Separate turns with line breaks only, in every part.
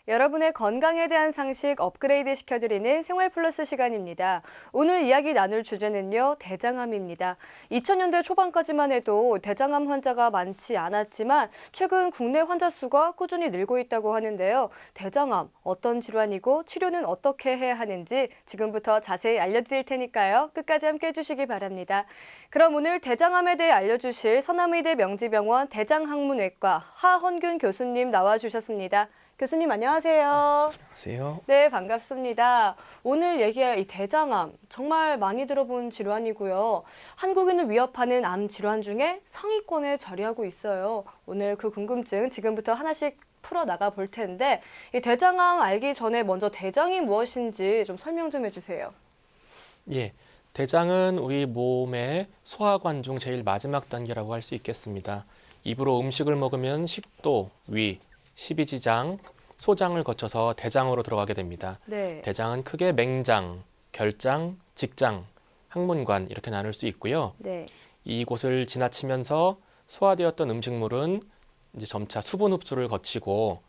여러분의 건강에 대한 상식 업그레이드 시켜드리는 생활 플러스 시간입니다. 오늘 이야기 나눌 주제는요, 대장암입니다. 2000년대 초반까지만 해도 대장암 환자가 많지 않았지만 최근 국내 환자 수가 꾸준히 늘고 있다고 하는데요. 대장암, 어떤 질환이고 치료는 어떻게 해야 하는지 지금부터 자세히 알려드릴 테니까요. 끝까지 함께 해주시기 바랍니다. 그럼 오늘 대장암에 대해 알려주실 서남의대 명지병원 대장학문외과 하헌균 교수님 나와주셨습니다. 교수님 안녕하세요.
안녕하세요.
네, 반갑습니다. 오늘 얘기할 이 대장암 정말 많이 들어본 질환이고요. 한국인을 위협하는 암 질환 중에 상위권에 자리하고 있어요. 오늘 그 궁금증 지금부터 하나씩 풀어나가 볼 텐데 이 대장암 알기 전에 먼저 대장이 무엇인지 좀 설명 좀 해주세요.
예, 대장은 우리 몸의 소화관 중 제일 마지막 단계라고 할 수 있겠습니다. 입으로 음식을 먹으면 식도, 위, 십이지장, 소장을 거쳐서 대장으로 들어가게 됩니다.
네.
대장은 크게 맹장, 결장, 직장, 항문관 이렇게 나눌 수 있고요.
네.
이곳을 지나치면서 소화되었던 음식물은 이제 점차 수분 흡수를 거치고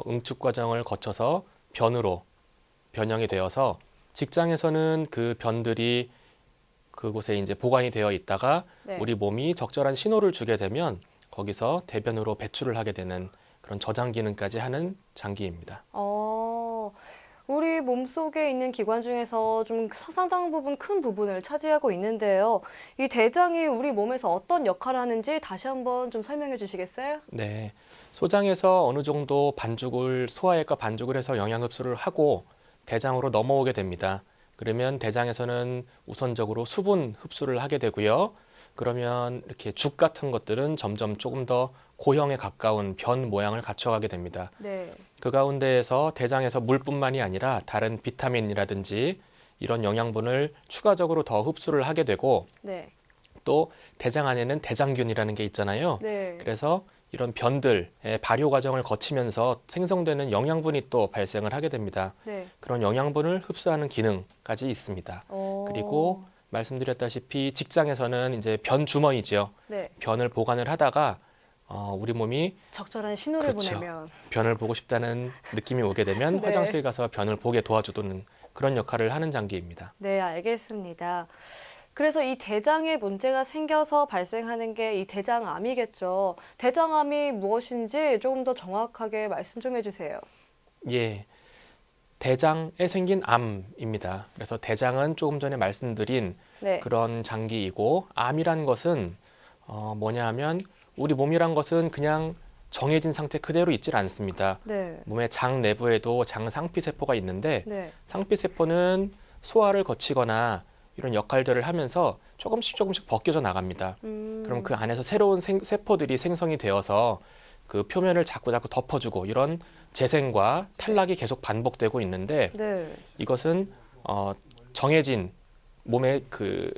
응축 과정을 거쳐서 변으로 변형이 되어서 직장에서는 그 변들이 그곳에 이제 보관이 되어 있다가
네.
우리 몸이 적절한 신호를 주게 되면 거기서 대변으로 배출을 하게 되는 그런 저장 기능까지 하는 장기입니다.
우리 몸속에 있는 기관 중에서 좀 상당 부분 큰 부분을 차지하고 있는데요. 이 대장이 우리 몸에서 어떤 역할을 하는지 다시 한번 좀 설명해 주시겠어요?
네, 소장에서 어느 정도 반죽을 소화액과 반죽을 해서 영양 흡수를 하고 대장으로 넘어오게 됩니다. 그러면 대장에서는 우선적으로 수분 흡수를 하게 되고요. 그러면 이렇게 죽 같은 것들은 점점 조금 더 고형에 가까운 변 모양을 갖춰가게 됩니다.
네.
그 가운데에서 대장에서 물뿐만이 아니라 다른 비타민이라든지 이런 영양분을 추가적으로 더 흡수를 하게 되고
네.
또 대장 안에는 대장균이라는 게 있잖아요.
네.
그래서 이런 변들의 발효 과정을 거치면서 생성되는 영양분이 또 발생을 하게 됩니다.
네.
그런 영양분을 흡수하는 기능까지 있습니다. 그리고 말씀드렸다시피 직장에서는 이제 변 주머니죠.
네.
변을 보관을 하다가 우리 몸이
적절한 신호를
그렇죠.
보내면.
변을 보고 싶다는 느낌이 오게 되면
네.
화장실 가서 변을 보게 도와주는 그런 역할을 하는 장기입니다.
네, 알겠습니다. 그래서 이 대장에 문제가 생겨서 발생하는 게 이 대장암이겠죠. 대장암이 무엇인지 조금 더 정확하게 말씀 좀 해주세요.
예, 대장에 생긴 암입니다. 그래서 대장은 조금 전에 말씀드린
네.
그런 장기이고 암이란 것은 뭐냐 하면 우리 몸이란 것은 그냥 정해진 상태 그대로 있질 않습니다.
네.
몸의 장 내부에도 장 상피세포가 있는데
네.
상피세포는 소화를 거치거나 이런 역할들을 하면서 조금씩 벗겨져 나갑니다. 그럼 그 안에서 새로운 세포들이 생성이 되어서 그 표면을 자꾸 덮어주고 이런 재생과 탈락이 계속 반복되고 있는데
네.
이것은 정해진 몸의 그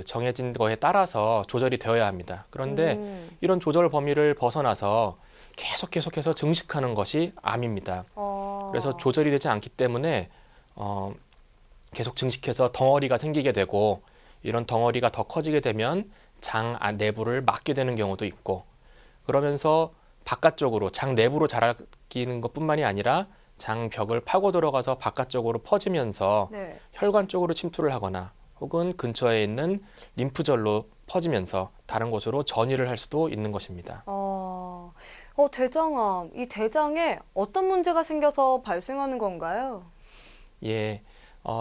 정해진 거에 따라서 조절이 되어야 합니다. 그런데 이런 조절 범위를 벗어나서 계속해서 증식하는 것이 암입니다. 그래서 조절이 되지 않기 때문에 계속 증식해서 덩어리가 생기게 되고 이런 덩어리가 더 커지게 되면 장 내부를 막게 되는 경우도 있고 그러면서 바깥쪽으로 장 내부로 자라기는 것뿐만이 아니라 장 벽을 파고 들어가서 바깥쪽으로 퍼지면서
네.
혈관 쪽으로 침투를 하거나 혹은 근처에 있는 림프절로 퍼지면서 다른 곳으로 전이를 할 수도 있는 것입니다.
대장암. 이 대장에 어떤 문제가 생겨서 발생하는 건가요?
예,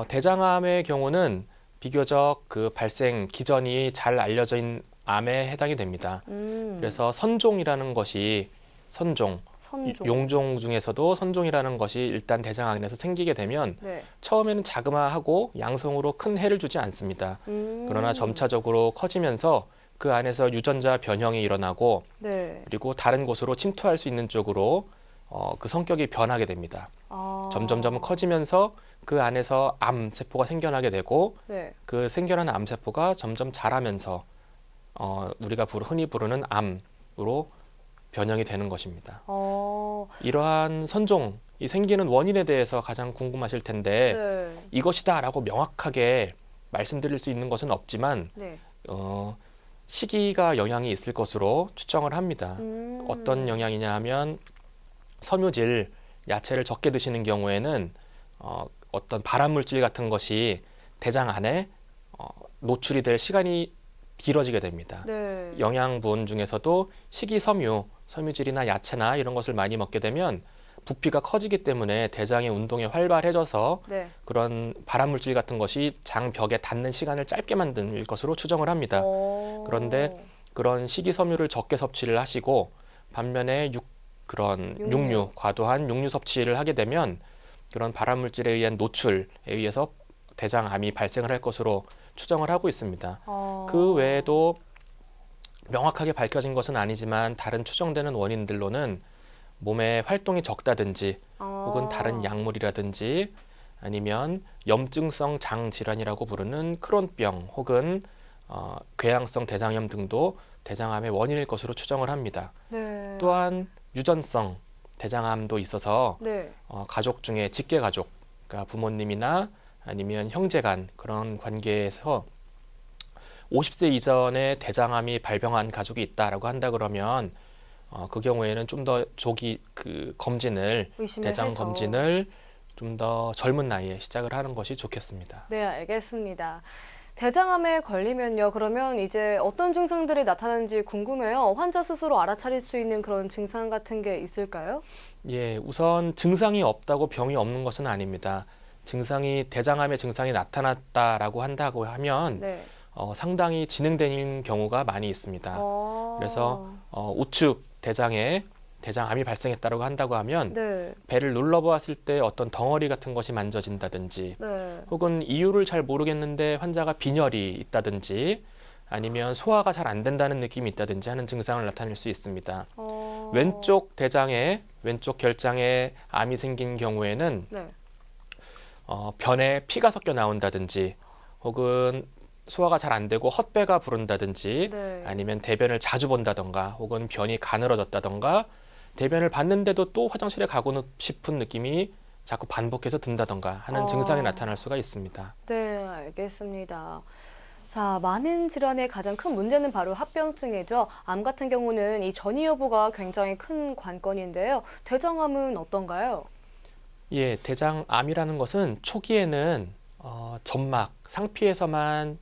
대장암의 경우는 비교적 그 발생 기전이 잘 알려진 암에 해당이 됩니다. 그래서 선종이라는 것이 선종, 용종 중에서도 선종이라는 것이 일단 대장 안에서 생기게 되면
네.
처음에는 자그마하고 양성으로 큰 해를 주지 않습니다. 그러나 점차적으로 커지면서 그 안에서 유전자 변형이 일어나고
네.
그리고 다른 곳으로 침투할 수 있는 쪽으로 그 성격이 변하게 됩니다. 점점점 커지면서 그 안에서 암 세포가 생겨나게 되고
네.
그 생겨난 암 세포가 점점 자라면서 우리가 흔히 부르는 암으로 변형이 되는 것입니다. 이러한 선종이 생기는 원인에 대해서 가장 궁금하실 텐데
네.
이것이다라고 명확하게 말씀드릴 수 있는 것은 없지만
네.
시기가 영향이 있을 것으로 추정을 합니다. 어떤 영향이냐 하면 섬유질 야채를 적게 드시는 경우에는 어떤 발암 물질 같은 것이 대장 안에 노출이 될 시간이 길어지게 됩니다.
네.
영양분 중에서도 식이섬유, 섬유질이나 야채나 이런 것을 많이 먹게 되면 부피가 커지기 때문에 대장의 운동이 활발해져서
네.
그런 발암 물질 같은 것이 장 벽에 닿는 시간을 짧게 만들 것으로 추정을 합니다. 그런데 그런 식이섬유를 적게 섭취를 하시고 반면에 그런 육류, 과도한 육류 섭취를 하게 되면 그런 발암 물질에 의한 노출에 의해서 대장암이 발생을 할 것으로 추정을 하고 있습니다. 그 외에도 명확하게 밝혀진 것은 아니지만 다른 추정되는 원인들로는 몸의 활동이 적다든지 혹은 다른 약물이라든지 아니면 염증성 장 질환이라고 부르는 크론병 혹은 궤양성 대장염 등도 대장암의 원인일 것으로 추정을 합니다.
네.
또한 유전성 대장암도 있어서
네.
가족 중에 직계 가족, 그러니까 부모님이나 아니면 형제간 그런 관계에서 50세 이전에 대장암이 발병한 가족이 있다라고 한다 그러면 그 경우에는 좀 더 조기 그 검진을 대장
해서.
검진을 좀 더 젊은 나이에 시작을 하는 것이 좋겠습니다.
네, 알겠습니다. 대장암에 걸리면요, 그러면 이제 어떤 증상들이 나타나는지 궁금해요. 환자 스스로 알아차릴 수 있는 그런 증상 같은 게 있을까요?
예, 우선 증상이 없다고 병이 없는 것은 아닙니다. 대장암의 증상이 나타났다라고 한다고 하면
네.
상당히 진행되는 경우가 많이 있습니다. 그래서 우측 대장에 대장암이 발생했다고 한다고 하면
네.
배를 눌러보았을 때 어떤 덩어리 같은 것이 만져진다든지
네.
혹은 이유를 잘 모르겠는데 환자가 빈혈이 있다든지 아니면 소화가 잘 안 된다는 느낌이 있다든지 하는 증상을 나타낼 수 있습니다. 왼쪽 대장에 왼쪽 결장에 암이 생긴 경우에는
네.
변에 피가 섞여 나온다든지 혹은 소화가 잘 안 되고 헛배가 부른다든지
네.
아니면 대변을 자주 본다던가 혹은 변이 가늘어졌다던가 대변을 봤는데도 또 화장실에 가고 싶은 느낌이 자꾸 반복해서 든다던가 하는 증상이 나타날 수가 있습니다.
네, 알겠습니다. 자, 많은 질환의 가장 큰 문제는 바로 합병증이죠. 암 같은 경우는 이 전이 여부가 굉장히 큰 관건인데요. 대장암은 어떤가요?
예, 대장암이라는 것은 초기에는 점막, 상피에서만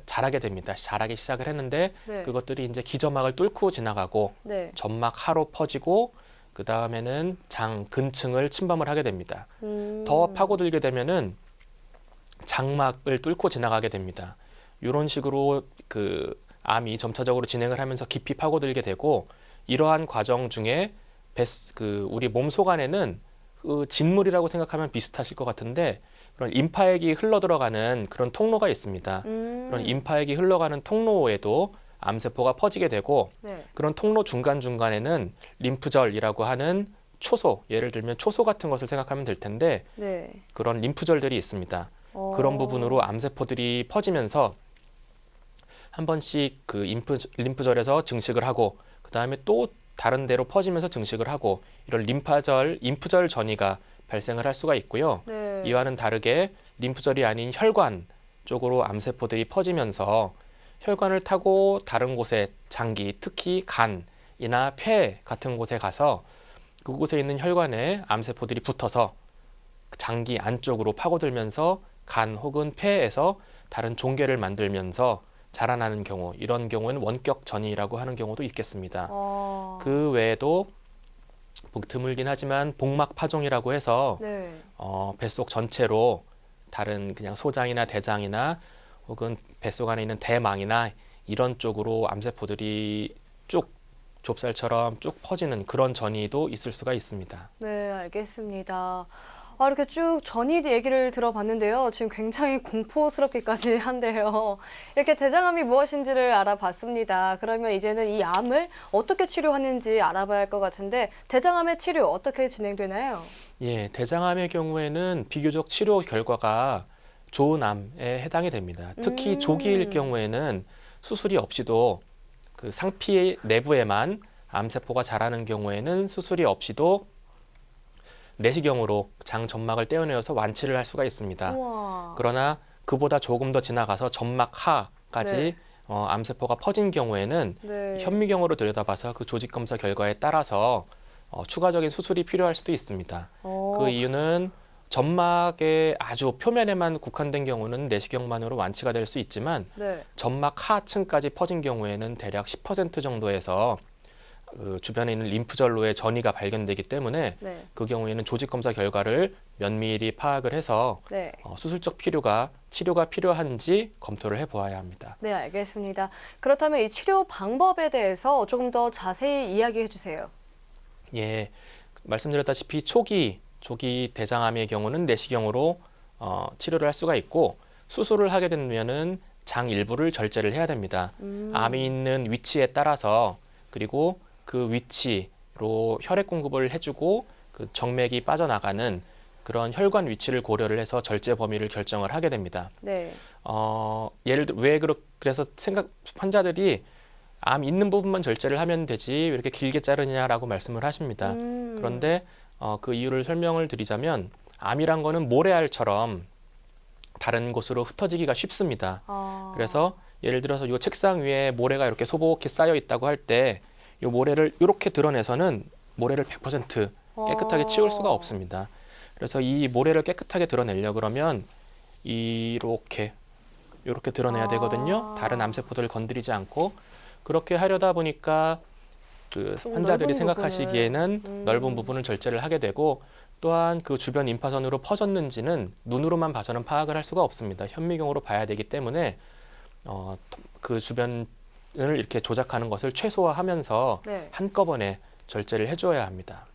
자라게 됩니다. 자라기 시작을 했는데
네.
그것들이 이제 기저막을 뚫고 지나가고
네.
점막 하로 퍼지고 그 다음에는 장 근층을 침범을 하게 됩니다. 더 파고들게 되면은 장막을 뚫고 지나가게 됩니다. 이런 식으로 그 암이 점차적으로 진행을 하면서 깊이 파고들게 되고 이러한 과정 중에 우리 몸속 안에는 그 진물이라고 생각하면 비슷하실 것 같은데 그런 림파액이 흘러들어가는 그런 통로가 있습니다. 그런 림파액이 흘러가는 통로에도 암세포가 퍼지게 되고
네.
그런 통로 중간중간에는 림프절이라고 하는 초소, 예를 들면 초소 같은 것을 생각하면 될 텐데
네.
그런 림프절들이 있습니다. 그런 부분으로 암세포들이 퍼지면서 한 번씩 그 림프절에서 증식을 하고 그 다음에 또 다른 데로 퍼지면서 증식을 하고 이런 림프절 전이가 발생을 할 수가 있고요.
네.
이와는 다르게 림프절이 아닌 혈관 쪽으로 암세포들이 퍼지면서 혈관을 타고 다른 곳에 장기, 특히 간이나 폐 같은 곳에 가서 그곳에 있는 혈관에 암세포들이 붙어서 장기 안쪽으로 파고들면서 간 혹은 폐에서 다른 종괴를 만들면서 자라나는 경우, 이런 경우는 원격 전이라고 하는 경우도 있겠습니다. 그 외에도 드물긴 하지만 복막 파종이라고 해서
네.
뱃속 전체로 다른 그냥 소장이나 대장이나 혹은 뱃속 안에 있는 대망이나 이런 쪽으로 암세포들이 쭉 좁쌀처럼 쭉 퍼지는 그런 전이도 있을 수가 있습니다.
네, 알겠습니다. 이렇게 쭉 전이 얘기를 들어봤는데요. 지금 굉장히 공포스럽기까지 한데요. 이렇게 대장암이 무엇인지를 알아봤습니다. 그러면 이제는 이 암을 어떻게 치료하는지 알아봐야 할 것 같은데 대장암의 치료 어떻게 진행되나요?
예, 대장암의 경우에는 비교적 치료 결과가 좋은 암에 해당이 됩니다. 특히 조기일 경우에는 수술이 없이도 그 상피 내부에만 암세포가 자라는 경우에는 수술이 없이도 내시경으로 장 점막을 떼어내어서 완치를 할 수가 있습니다.
우와.
그러나 그보다 조금 더 지나가서 점막 하까지
네.
암세포가 퍼진 경우에는
네.
현미경으로 들여다봐서 그 조직 검사 결과에 따라서 추가적인 수술이 필요할 수도 있습니다.
어,
그 이유는 점막의 아주 표면에만 국한된 경우는 내시경만으로 완치가 될 수 있지만
네.
점막 하층까지 퍼진 경우에는 대략 10% 정도에서 그 주변에 있는 림프절로의 전이가 발견되기 때문에
네.
그 경우에는 조직 검사 결과를 면밀히 파악을 해서
네.
수술적 치료가 필요한지 검토를 해보아야 합니다.
네, 알겠습니다. 그렇다면 이 치료 방법에 대해서 조금 더 자세히 이야기해 주세요.
예, 말씀드렸다시피 초기 대장암의 경우는 내시경으로 치료를 할 수가 있고 수술을 하게 되면은 장 일부를 절제를 해야 됩니다. 암이 있는 위치에 따라서 그리고 그 위치로 혈액 공급을 해주고 그 정맥이 빠져나가는 그런 혈관 위치를 고려를 해서 절제 범위를 결정을 하게 됩니다.
네.
예를 들어 그래서 환자들이 암 있는 부분만 절제를 하면 되지 왜 이렇게 길게 자르냐라고 말씀을 하십니다. 그런데 그 이유를 설명을 드리자면 암이란 거는 모래알처럼 다른 곳으로 흩어지기가 쉽습니다. 그래서 예를 들어서 이 책상 위에 모래가 이렇게 소복히 쌓여 있다고 할 때 이 모래를 이렇게 드러내서는 모래를 100% 깨끗하게 치울 수가 없습니다. 그래서 이 모래를 깨끗하게 드러내려 그러면 이렇게 드러내야 되거든요. 다른 암세포들을 건드리지 않고 그렇게 하려다 보니까 그
좀
환자들이
넓은
생각하시기에는 넓은 부분을 절제를 하게 되고 또한 그 주변 임파선으로 퍼졌는지는 눈으로만 봐서는 파악을 할 수가 없습니다. 현미경으로 봐야 되기 때문에 그 주변을 이렇게 조작하는 것을 최소화하면서
네.
한꺼번에 절제를 해줘야 합니다.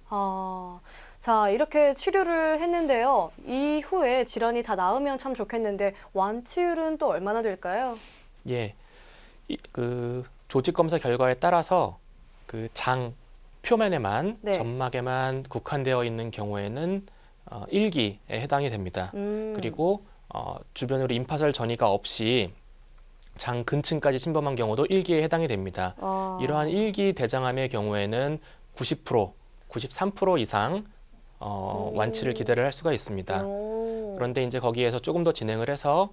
자, 이렇게 치료를 했는데요. 이후에 질환이 다 나으면 참 좋겠는데 완치율은 또 얼마나 될까요?
예, 그 조직 검사 결과에 따라서 그 장 표면에만
네.
점막에만 국한되어 있는 경우에는 1기에 해당이 됩니다. 그리고 주변으로 임파설 전이가 없이 장 근층까지 침범한 경우도 1기에 해당이 됩니다. 이러한 1기 대장암의 경우에는 90%, 93% 이상 완치를 기대를 할 수가 있습니다. 그런데 이제 거기에서 조금 더 진행을 해서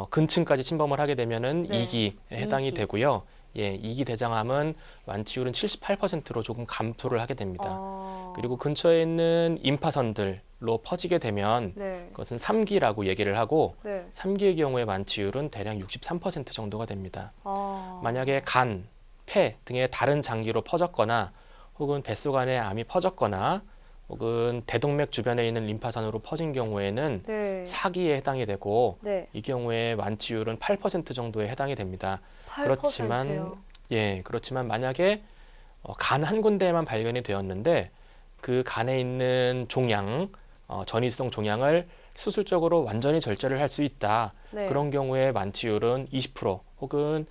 근층까지 침범을 하게 되면은
네.
2기에 해당이
2기.
되고요. 예, 2기 대장암은 완치율은 78%로 조금 감소를 하게 됩니다. 그리고 근처에 있는 임파선들로 퍼지게 되면
네.
그것은 3기라고 얘기를 하고
네.
3기의 경우의 완치율은 대략 63% 정도가 됩니다.
아,
만약에 간, 폐 등의 다른 장기로 퍼졌거나 혹은 뱃속 안에 암이 퍼졌거나 혹은 대동맥 주변에 있는 림파선으로 퍼진 경우에는
네.
4기에 해당이 되고
네.
이 경우에 완치율은 8% 정도에 해당이 됩니다.
8%요.
그렇지만 만약에 간 한 군데에만 발견이 되었는데 그 간에 있는 종양, 전이성 종양을 수술적으로 완전히 절제를 할 수 있다.
네.
그런 경우에 완치율은 20% 혹은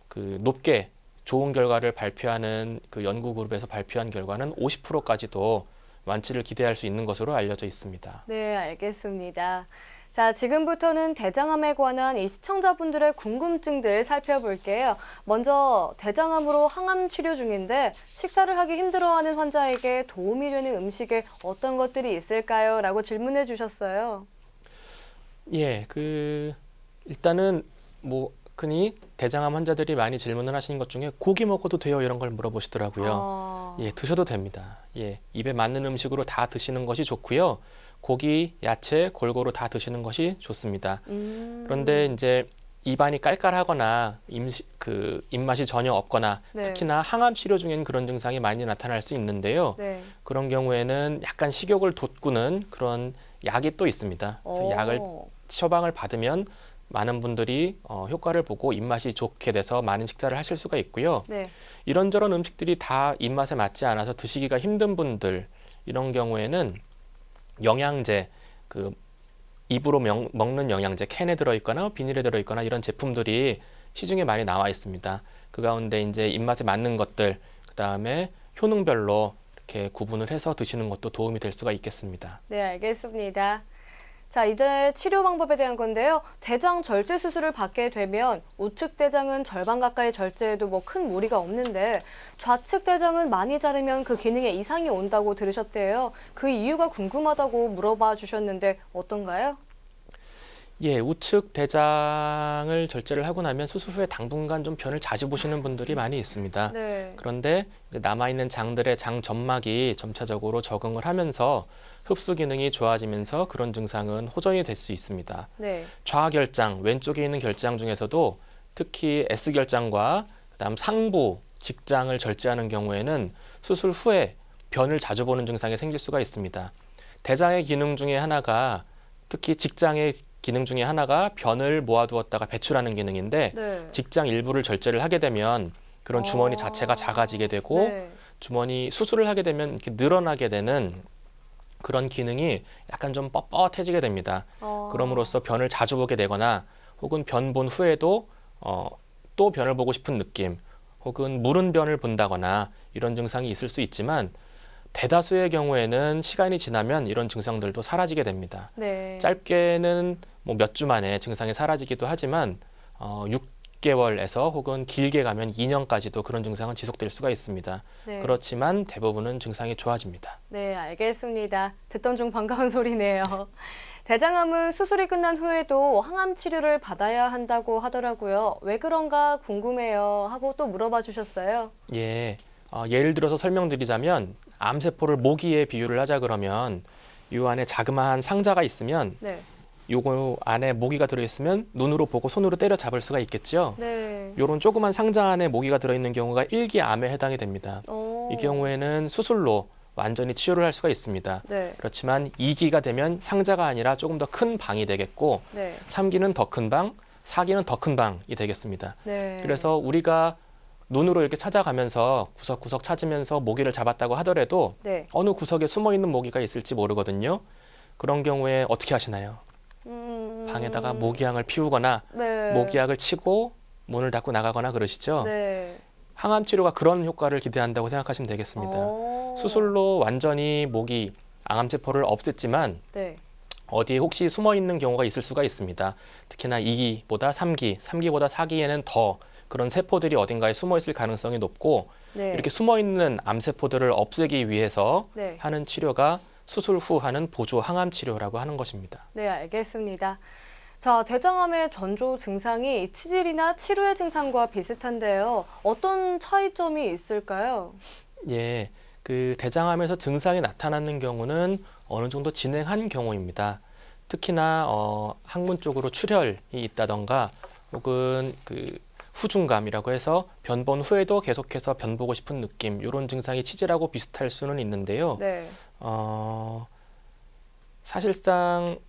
그 높게 좋은 결과를 발표하는 그 연구 그룹에서 발표한 결과는 50%까지도 완치를 기대할 수 있는 것으로 알려져 있습니다.
네, 알겠습니다. 자, 지금부터는 대장암에 관한 이 시청자분들의 궁금증들 살펴볼게요. 먼저 대장암으로 항암 치료 중인데 식사를 하기 힘들어하는 환자에게 도움이 되는 음식에 어떤 것들이 있을까요? 라고 질문해 주셨어요.
예, 일단은 흔히 대장암 환자들이 많이 질문을 하시는 것 중에 고기 먹어도 돼요? 이런 걸 물어보시더라고요. 예, 드셔도 됩니다. 예, 입에 맞는 음식으로 다 드시는 것이 좋고요. 고기, 야채 골고루 다 드시는 것이 좋습니다. 그런데 이제 입안이 깔깔하거나 입맛이 전혀 없거나
네.
특히나 항암 치료 중에는 그런 증상이 많이 나타날 수 있는데요.
네.
그런 경우에는 약간 식욕을 돋구는 그런 약이 또 있습니다. 그래서 약을 처방을 받으면 많은 분들이 효과를 보고 입맛이 좋게 돼서 많은 식사를 하실 수가 있고요.
네.
이런저런 음식들이 다 입맛에 맞지 않아서 드시기가 힘든 분들 이런 경우에는 영양제, 입으로 먹는 영양제 캔에 들어있거나 비닐에 들어있거나 이런 제품들이 시중에 많이 나와 있습니다. 그 가운데 이제 입맛에 맞는 것들, 그 다음에 효능별로 이렇게 구분을 해서 드시는 것도 도움이 될 수가 있겠습니다.
네, 알겠습니다. 자, 이제 치료 방법에 대한 건데요. 대장 절제 수술을 받게 되면 우측 대장은 절반 가까이 절제해도 큰 무리가 없는데 좌측 대장은 많이 자르면 그 기능에 이상이 온다고 들으셨대요. 그 이유가 궁금하다고 물어봐 주셨는데 어떤가요?
예, 우측 대장을 절제를 하고 나면 수술 후에 당분간 좀 변을 자주 보시는 분들이 많이 있습니다.
네.
그런데 이제 남아있는 장들의 장 점막이 점차적으로 적응을 하면서 흡수 기능이 좋아지면서 그런 증상은 호전이 될 수 있습니다.
네.
좌결장, 왼쪽에 있는 결장 중에서도 특히 S결장과 그다음 상부 직장을 절제하는 경우에는 수술 후에 변을 자주 보는 증상이 생길 수가 있습니다. 대장의 기능 중에 하나가 특히 직장의 기능 중에 하나가 변을 모아두었다가 배출하는 기능인데
네.
직장 일부를 절제를 하게 되면 그런 주머니 자체가 작아지게 되고
네.
주머니 수술을 하게 되면 이렇게 늘어나게 되는 그런 기능이 약간 좀 뻣뻣해지게 됩니다. 그럼으로써 변을 자주 보게 되거나 혹은 변 본 후에도 또 변을 보고 싶은 느낌 혹은 무른 변을 본다거나 이런 증상이 있을 수 있지만 대다수의 경우에는 시간이 지나면 이런 증상들도 사라지게 됩니다.
네.
짧게는 뭐 몇 주 만에 증상이 사라지기도 하지만 6개월에서 혹은 길게 가면 2년까지도 그런 증상은 지속될 수가 있습니다.
네.
그렇지만 대부분은 증상이 좋아집니다.
네, 알겠습니다. 듣던 중 반가운 소리네요. 대장암은 수술이 끝난 후에도 항암 치료를 받아야 한다고 하더라고요. 왜 그런가 궁금해요 하고 또 물어봐 주셨어요.
예, 예를 들어서 설명드리자면 암세포를 모기에 비유를 하자 그러면 이 안에 자그마한 상자가 있으면
네.
요거 안에 모기가 들어있으면 눈으로 보고 손으로 때려 잡을 수가 있겠죠.
네.
요런 조그만 상자 안에 모기가 들어있는 경우가 일기암에 해당이 됩니다. 이 경우에는 수술로 완전히 치료를 할 수가 있습니다.
네.
그렇지만 2기가 되면 상자가 아니라 조금 더 큰 방이 되겠고
네.
3기는 더 큰 방, 4기는 더 큰 방이 되겠습니다.
네.
그래서 우리가 눈으로 이렇게 찾아가면서 구석구석 찾으면서 모기를 잡았다고 하더라도
네.
어느 구석에 숨어 있는 모기가 있을지 모르거든요. 그런 경우에 어떻게 하시나요? 방에다가 모기향을 피우거나
네.
모기약을 치고 문을 닫고 나가거나 그러시죠.
네.
항암 치료가 그런 효과를 기대한다고 생각하시면 되겠습니다. 수술로 완전히 모기, 암세포를 없앴지만
네.
어디에 혹시 숨어 있는 경우가 있을 수가 있습니다. 특히나 2기보다 3기, 3기보다 4기에는 더 그런 세포들이 어딘가에 숨어 있을 가능성이 높고
네.
이렇게 숨어 있는 암세포들을 없애기 위해서
네.
하는 치료가 수술 후 하는 보조 항암 치료라고 하는 것입니다.
네, 알겠습니다. 자, 대장암의 전조 증상이 치질이나 치루의 증상과 비슷한데요. 어떤 차이점이 있을까요?
예, 그 대장암에서 증상이 나타나는 경우는 어느 정도 진행한 경우입니다. 특히나 항문 쪽으로 출혈이 있다던가 혹은 그 후중감이라고 해서 변 본 후에도 계속해서 변 보고 싶은 느낌 이런 증상이 치질하고 비슷할 수는 있는데요.
네.
사실상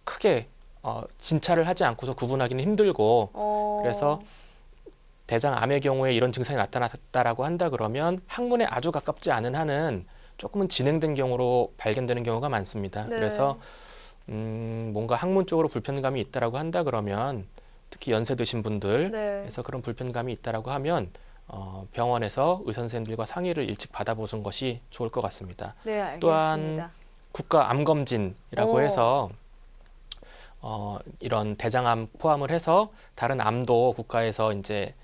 크게 진찰을 하지 않고서 구분하기는 힘들고 그래서 대장암의 경우에 이런 증상이 나타났다라고 한다 그러면 항문에 아주 가깝지 않은 한은 조금은 진행된 경우로 발견되는 경우가 많습니다.
네.
그래서 뭔가 항문 쪽으로 불편감이 있다라고 한다 그러면 특히 연세 드신 분들에서
네.
그런 불편감이 있다라고 하면 병원에서 의사 선생님들과 상의를 일찍 받아보는 것이 좋을 것 같습니다.
네, 알겠습니다.
또한 국가 암검진이라고 해서 이런 대장암 포함을 해서 다른 암도 국가에서 이제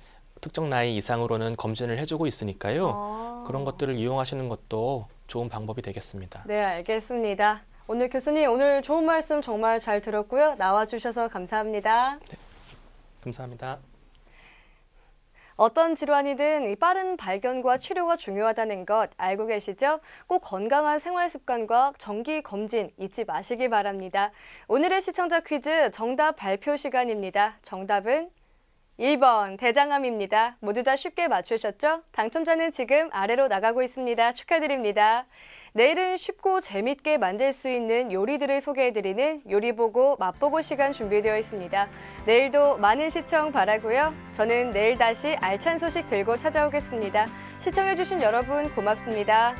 특정 나이 이상으로는 검진을 해주고 있으니까요. 그런 것들을 이용하시는 것도 좋은 방법이 되겠습니다.
네, 알겠습니다. 오늘 교수님, 오늘 좋은 말씀 정말 잘 들었고요. 나와주셔서 감사합니다.
감사합니다.
어떤 질환이든 이 빠른 발견과 치료가 중요하다는 것 알고 계시죠? 꼭 건강한 생활 습관과 정기 검진 잊지 마시기 바랍니다. 오늘의 시청자 퀴즈 정답 발표 시간입니다. 정답은 1번 대장암입니다. 모두 다 쉽게 맞추셨죠? 당첨자는 지금 아래로 나가고 있습니다. 축하드립니다. 내일은 쉽고 재밌게 만들 수 있는 요리들을 소개해드리는 요리보고 맛보고 시간 준비되어 있습니다. 내일도 많은 시청 바라고요. 저는 내일 다시 알찬 소식 들고 찾아오겠습니다. 시청해주신 여러분 고맙습니다.